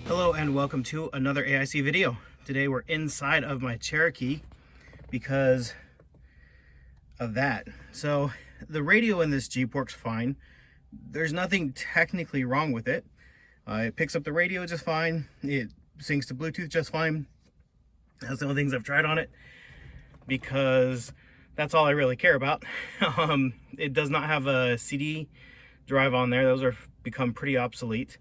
Hello and welcome to another AIC video. Today we're inside of my Cherokee because of that. So the radio in this Jeep works fine. There's nothing technically wrong with it. It picks up the radio just fine. It syncs to Bluetooth just fine. That's the only things I've tried on it because that's all I really care about. It does not have a CD drive on there. Those are become pretty obsolete.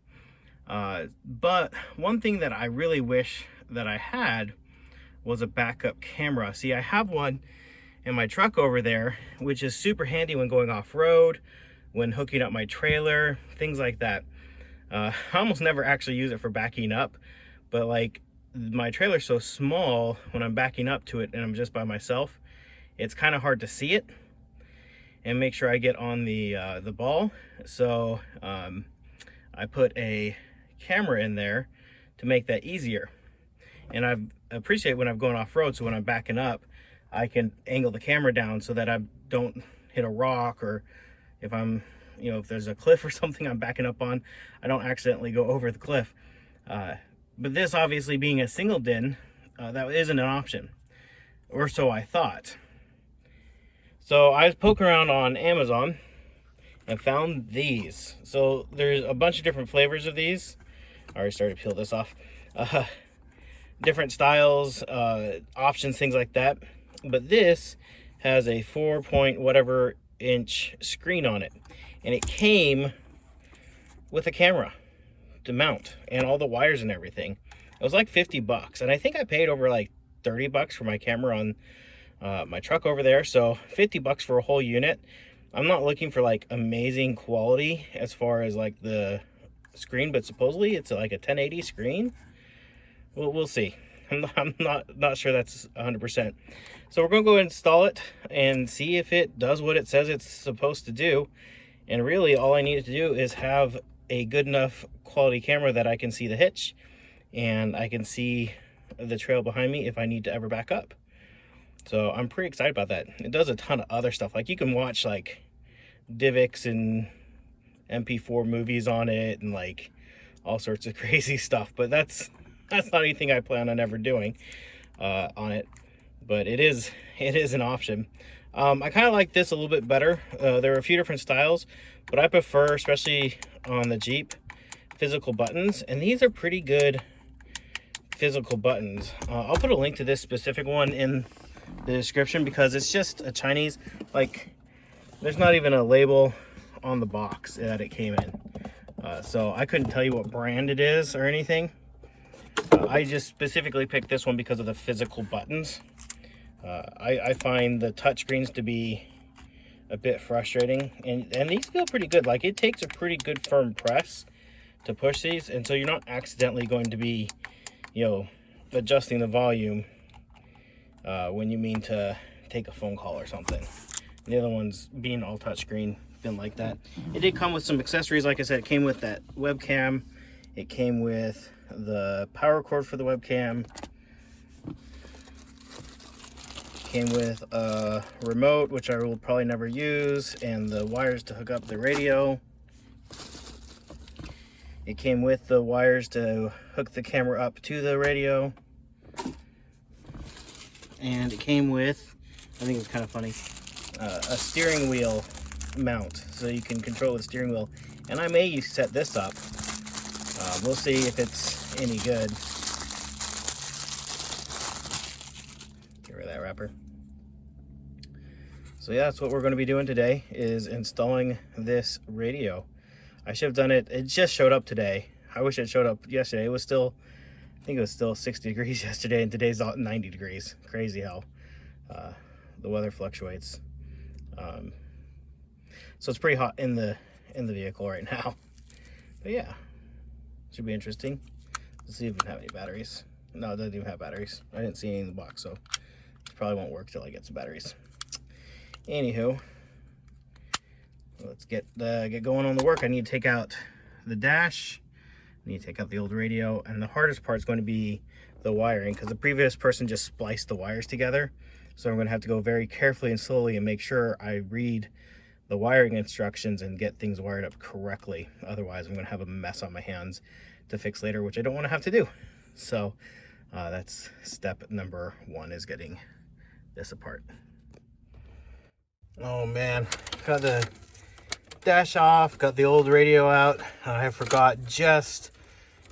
But one thing that I really wish that I had was a backup camera. See, I have one in my truck over there, which is super handy when going off-road, when hooking up my trailer, things like that. I almost never actually use it for backing up, but like my trailer's so small, when I'm backing up to it and I'm just by myself, it's kind of hard to see it and make sure I get on the ball. So I put a camera in there to make that easier, and I appreciate when I'm going off-road, so when I'm backing up I can angle the camera down so that I don't hit a rock, or if I'm, if there's a cliff or something I'm backing up on, I don't accidentally go over the cliff. But this, obviously being a single din, that isn't an option, or so I thought. So I was poking around on Amazon and found these. So there's a bunch of different flavors of these. I already started to peel this off. Different styles, options, things like that. But this has a 4 whatever inch screen on it. And it came with a camera to mount and all the wires and everything. It was like 50 bucks. And I think I paid over like 30 bucks for my camera on my truck over there. So 50 bucks for a whole unit. I'm not looking for like amazing quality as far as like the screen, but supposedly it's like a 1080 screen. Well, we'll see. I'm not sure that's 100%. So we're gonna go install it and see if it does what it says it's supposed to do. And really all I need to do is have a good enough quality camera that I can see the hitch and I can see the trail behind me if I need to ever back up. So I'm pretty excited about that. It does a ton of other stuff. Like you can watch like DivX and MP4 movies on it and like all sorts of crazy stuff. But that's not anything I plan on ever doing on it. But it is an option. I kind of like this a little bit better. There are a few different styles, but I prefer, especially on the Jeep, physical buttons. And these are pretty good physical buttons. I'll put a link to this specific one in the description because it's just a Chinese, like there's not even a label on the box that it came in. So I couldn't tell you what brand it is or anything. I just specifically picked this one because of the physical buttons. I find the touchscreens to be a bit frustrating, and these feel pretty good. Like it takes a pretty good firm press to push these, and so you're not accidentally going to be, adjusting the volume when you mean to take a phone call or something. The other ones being all touchscreen didn't like that. It did come with some accessories. Like I said, it came with that webcam. It came with the power cord for the webcam. Came with a remote, which I will probably never use, and the wires to hook up the radio. It came with the wires to hook the camera up to the radio. And it came with, I think it's kind of funny, a steering wheel mount, so you can control the steering wheel. And I may set this up. We'll see if it's any good. Get rid of that wrapper. So yeah, that's what we're going to be doing today, is installing this radio. I should have done it. It just showed up today. I wish it showed up yesterday. It was still, I think it was still 60 degrees yesterday, and today's 90 degrees. Crazy how the weather fluctuates. So it's pretty hot in the vehicle right now. But yeah, should be interesting. Let's see if it can have any batteries. No, it doesn't even have batteries. I didn't see any in the box, so it probably won't work till I get some batteries. Anywho, let's get going on the work. I need to take out the dash. I need to take out the old radio, and the hardest part is going to be the wiring, because the previous person just spliced the wires together. So I'm going to have to go very carefully and slowly and make sure I read the wiring instructions and get things wired up correctly. Otherwise, I'm going to have a mess on my hands to fix later, which I don't want to have to do. So that's step number 1, is getting this apart. Oh man, got the dash off, got the old radio out. I forgot just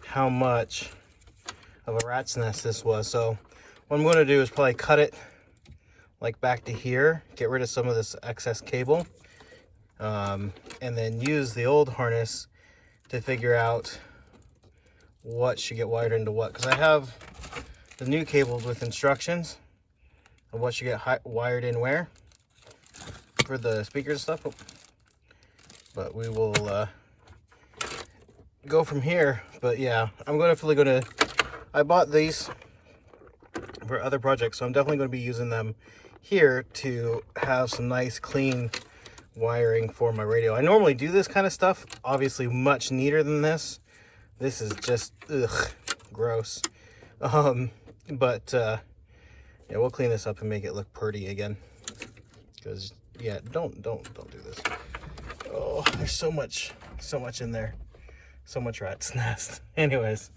how much of a rat's nest this was. So what I'm going to do is probably cut it like back to here, get rid of some of this excess cable, and then use the old harness to figure out what should get wired into what, because I have the new cables with instructions of what should get wired in where for the speakers and stuff. But we will go from here. But yeah, I'm definitely gonna, I bought these for other projects, so I'm definitely going to be using them here to have some nice clean wiring for my radio. I normally do this kind of stuff, obviously much neater than this. This is just gross. But yeah, we'll clean this up and make it look pretty again, because yeah, don't do this. Oh, there's so much in there, so much rat's nest. Anyways,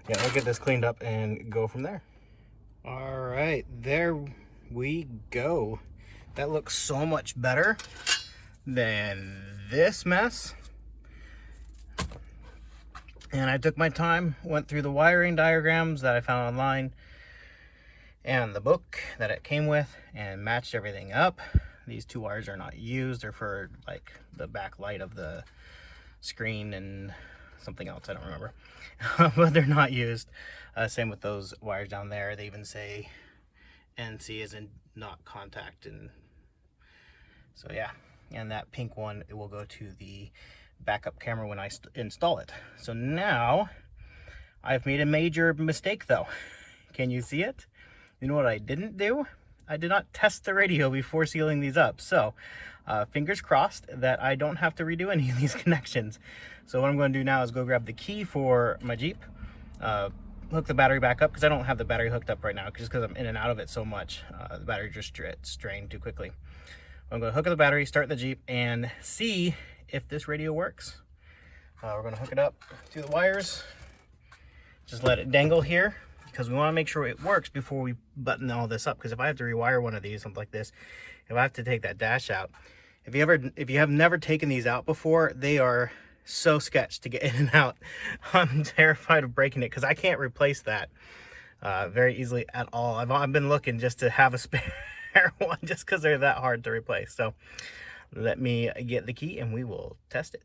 yeah, I'll get this cleaned up and go from there. All right, there we go. That looks so much better than this mess. And I took my time, went through the wiring diagrams that I found online and the book that it came with, and matched everything up. These 2 wires are not used. They're for like the backlight of the screen and something else, I don't remember. But they're not used. Same with those wires down there. They even say NC is in not contact. And so yeah, and that pink one, it will go to the backup camera when I install it. So now I've made a major mistake though. Can you see it? You know what I didn't do? I did not test the radio before sealing these up. So fingers crossed that I don't have to redo any of these connections. So what I'm going to do now is go grab the key for my Jeep, hook the battery back up, because I don't have the battery hooked up right now, just because I'm in and out of it so much. The battery just drained too quickly. I'm going to hook up the battery, start the Jeep, and see if this radio works. We're going to hook it up to the wires, just let it dangle here, because we want to make sure it works before we button all this up. Because if I have to rewire one of these, something like this, if I have to take that dash out, if you have never taken these out before, they are so sketch to get in and out. I'm terrified of breaking it, because I can't replace that very easily at all. I've been looking just to have a spare one, just because they're that hard to replace. So let me get the key and we will test it.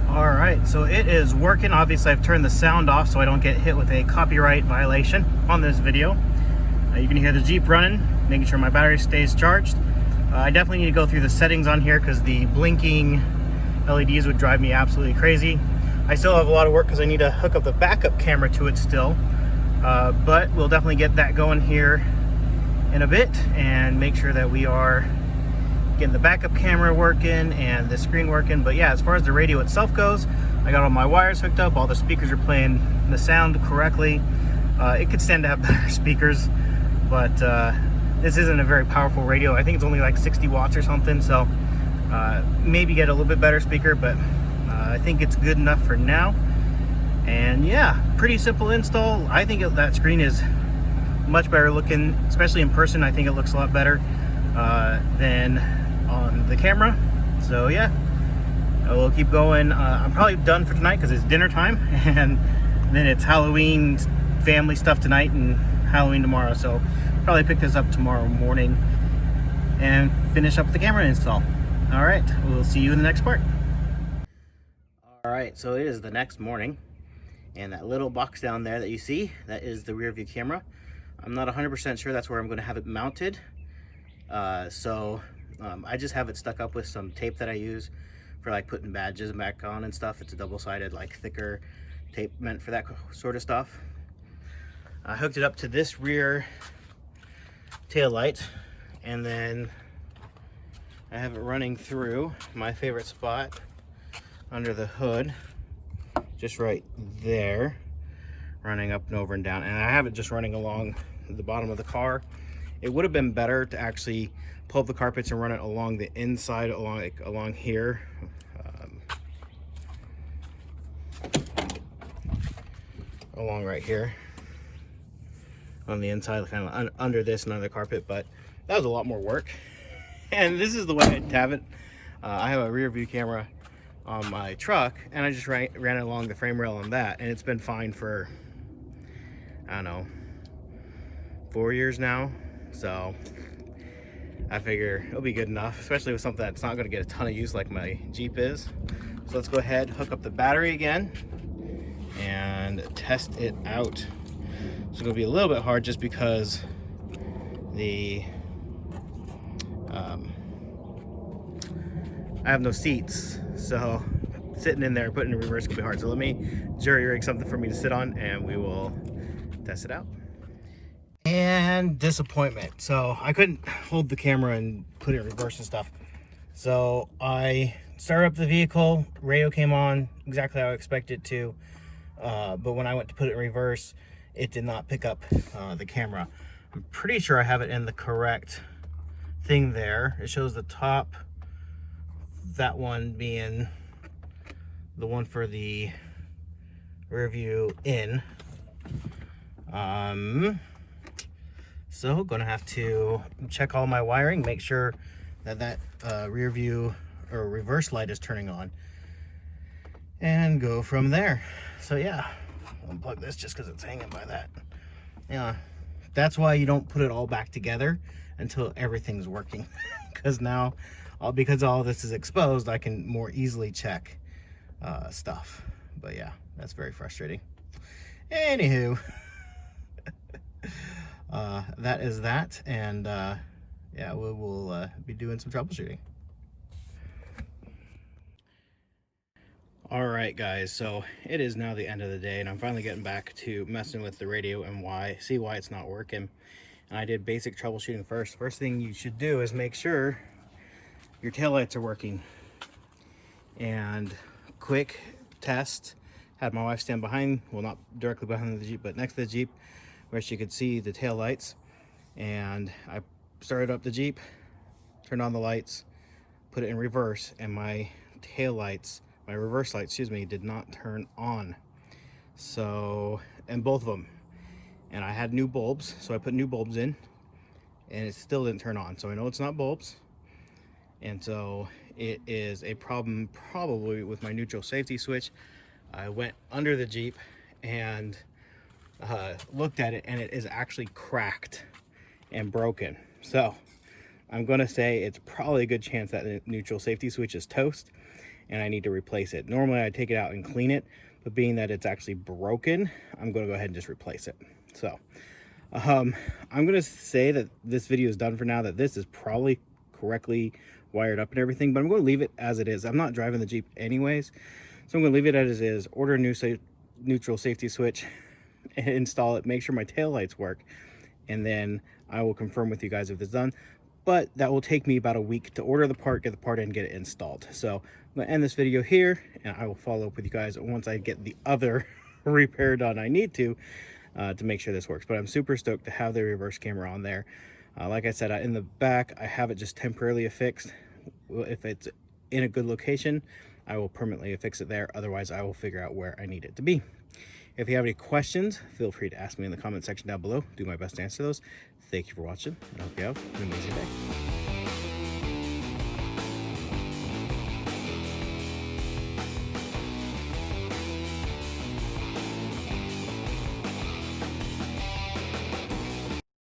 All right, so it is working. Obviously I've turned the sound off so I don't get hit with a copyright violation on this video. You can hear the Jeep running, making sure my battery stays charged. I definitely need to go through the settings on here, because the blinking LEDs would drive me absolutely crazy. I still have a lot of work because I need to hook up the backup camera to it still, but we'll definitely get that going here in a bit and make sure that we are getting the backup camera working and the screen working. But yeah, as far as the radio itself goes, I got all my wires hooked up, all the speakers are playing the sound correctly. It could stand to have better speakers, but this isn't a very powerful radio. I think it's only like 60 watts or something, so maybe get a little bit better speaker, but I think it's good enough for now. And yeah, pretty simple install. I think that screen is much better looking, especially in person. I think it looks a lot better than on the camera. So yeah, we'll keep going. I'm probably done for tonight because it's dinner time, and then it's Halloween family stuff tonight and Halloween tomorrow. So probably pick this up tomorrow morning and finish up the camera install. All right, we'll see you in the next part. All right, so it is the next morning, and that little box down there that you see, that is the rear view camera. I'm not 100% sure that's where I'm going to have it mounted. I just have it stuck up with some tape that I use for like putting badges back on and stuff. It's a double-sided, like thicker tape meant for that sort of stuff. I hooked it up to this rear tail light, and then I have it running through my favorite spot under the hood, just right there, running up and over and down. And I have it just running along the bottom of the car. It would have been better to actually pull up the carpets and run it along the inside, along here. along right here on the inside, kind of under this and under the carpet, but that was a lot more work. And this is the way I have it. I have a rear view camera on my truck, and I just ran it along the frame rail on that, and it's been fine for, I don't know, 4 years now. So I figure it'll be good enough, especially with something that's not going to get a ton of use like my Jeep is. So let's go ahead, hook up the battery again, and test it out. It's going to be a little bit hard just because the I have no seats, so sitting in there putting in reverse can be hard. So let me jury rig something for me to sit on, and we will test it out. And disappointment. So I couldn't hold the camera and put it in reverse and stuff. So I started up the vehicle, radio came on exactly how I expected it to, but when I went to put it in reverse, it did not pick up the camera. I'm pretty sure I have it in the correct thing there. It shows the top, that one being the one for the rear view in. So gonna have to check all my wiring, make sure that rear view or reverse light is turning on, and go from there. So yeah, I'll unplug this just because it's hanging by that. Yeah, that's why you don't put it all back together until everything's working. Because now, because all this is exposed, I can more easily check stuff. But yeah, that's very frustrating. Anywho, that is that, and yeah, we'll be doing some troubleshooting. All right, guys, so it is now the end of the day, and I'm finally getting back to messing with the radio and see why it's not working. And I did basic troubleshooting first. First thing you should do is make sure your taillights are working. And quick test, had my wife stand behind, well, not directly behind the Jeep, but next to the Jeep, where she could see the tail lights. And I started up the Jeep, turned on the lights, put it in reverse, and my tail lights, my reverse lights, excuse me, did not turn on. So, and both of them. And I had new bulbs, so I put new bulbs in, and it still didn't turn on. So I know it's not bulbs. And so it is a problem probably with my neutral safety switch. I went under the Jeep and looked at it, and it is actually cracked and broken. So I'm gonna say it's probably a good chance that the neutral safety switch is toast and I need to replace it. Normally I'd take it out and clean it, but being that it's actually broken, I'm gonna go ahead and just replace it. So I'm gonna say that this video is done for now, that this is probably correctly wired up and everything, but I'm going to leave it as it is. I'm not driving the Jeep anyways, so I'm going to leave it as it is, order a new neutral safety switch, and install it, make sure my taillights work, and then I will confirm with you guys if it's done. But that will take me about a week to order the part, get the part in, get it installed. So I'm going to end this video here, and I will follow up with you guys once I get the other repair done I need to make sure this works. But I'm super stoked to have the reverse camera on there. Like I said, in the back, I have it just temporarily affixed. If it's in a good location, I will permanently affix it there. Otherwise, I will figure out where I need it to be. If you have any questions, feel free to ask me in the comment section down below. Do my best to answer those. Thank you for watching, and I hope you have an amazing day.